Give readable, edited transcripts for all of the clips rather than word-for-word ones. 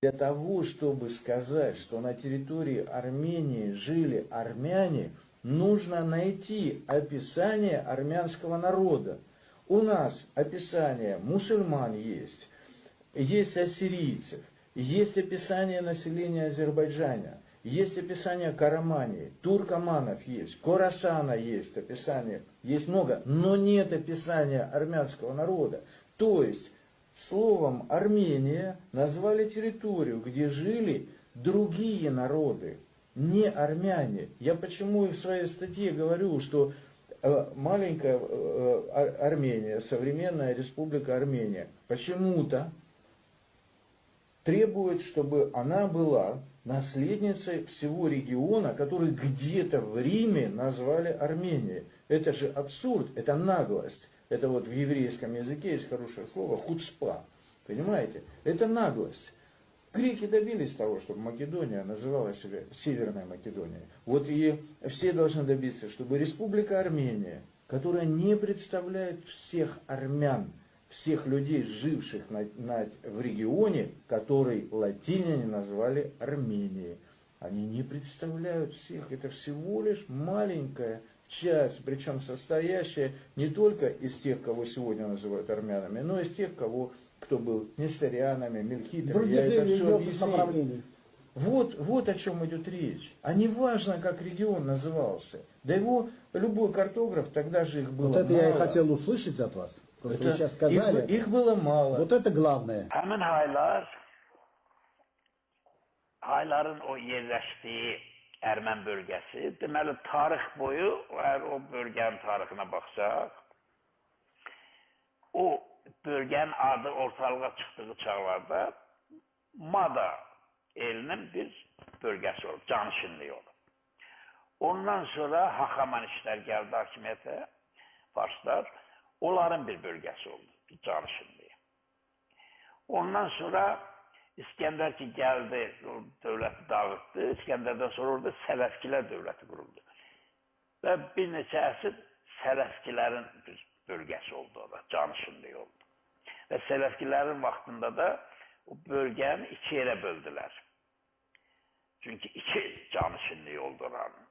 Для того, чтобы сказать, что на территории Армении жили армяне, нужно найти описание армянского народа. У нас описание мусульман есть ассирийцев, есть описание населения Азербайджана, есть описание Карамании, туркоманов есть, Хорасана есть описание, есть много, но нет описания армянского народа. То есть словом Армения назвали территорию, где жили другие народы, не армяне. Я почему и в своей статье говорю, что маленькая Армения, современная республика Армения, почему-то требует, чтобы она была наследницей всего региона, который где-то в Риме назвали Арменией. Это же абсурд, это наглость. Это вот в еврейском языке есть хорошее слово хуцпа. Понимаете? Это наглость. Греки добились того, чтобы Македония называла себя Северной Македонией. Вот и все должны добиться, чтобы Республика Армения, которая не представляет всех армян, всех людей, живших в регионе, который латиняне назвали Арменией. Они не представляют всех. Это всего лишь маленькая часть, причем состоящая не только из тех, кого сегодня называют армянами, но и из тех, кто был несторианами, мельхитами. Я это все объяснил. Вот о чем идет речь. А не важно, как регион назывался. Да его любой картограф, тогда же их было вот это мало. Я и хотел услышать от вас. Просто вы сейчас сказали. Их было мало. Вот это главное. Hayların o yerləşdiyi Ermən bölgəsi, deməli tarix boyu, əgər o bölgənin tarixinə baxsaq, o bölgənin adı ortalığa çıxdığı çağlarda Mada elinin bir bölgəsi olub, canişinlik olub. Ondan sonra Haxamanişlər gəldi hakimiyyətə, Farslar, onların bir bölgəsi oldu, bir canişinliyi. Ondan sonra İskəndər ki gəldi, dövləti dağıtdı. İskəndərdən sonra orada Sələfkilər dövləti quruldu. Və bir neçə əsr Sələfkilərin bir bölgəsi oldu orada, canişinlik oldu. Və Sələfkilərin vaxtında da o bölgəni iki yerə böldülər. Çünki iki canişinlik oldu oranın.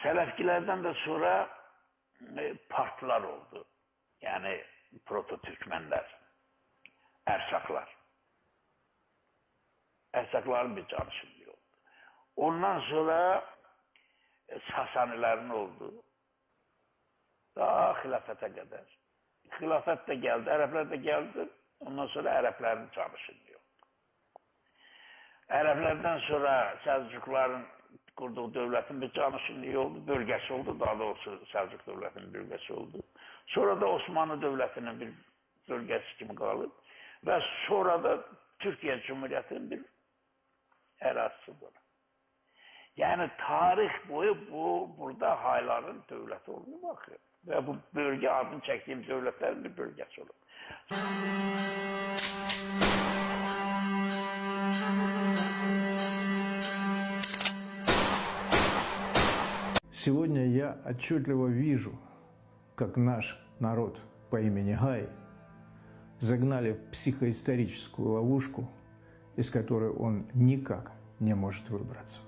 Sələfkilərdən də sonra partlar oldu. Yəni proto-türkmənlər, ərsaklar. Ərsakların bir canişinliyi oldu. Ondan sonra Sasanilərin oldu. Daha xilafətə qədər. Xilafət də gəldi, ərəblər də gəldi. Ondan sonra ərəblərin canişinliyi oldu. Ərəblərdən sonra Səlcuqların qurduğu dövlətin bir canişinliyi oldu, bölgəsi oldu. Daha doğrusu Səlcuq dövlətinin bölgəsi oldu. Sonra da Osmanlı dövlətinin bir bölgəsi kimi qalıb. Və sonra da Türkiyə Cumhuriyyətinin bir ərazisidir. Yəni tarix boyu burada Hayların dövləti olduğunu baxır. Və bu bölgə adını çəkdiyim dövlətlərin bir bölgəsi olur. Сегодня я отчетливо вижу, как наш народ по имени Гай загнали в психоисторическую ловушку, из которой он никак не может выбраться.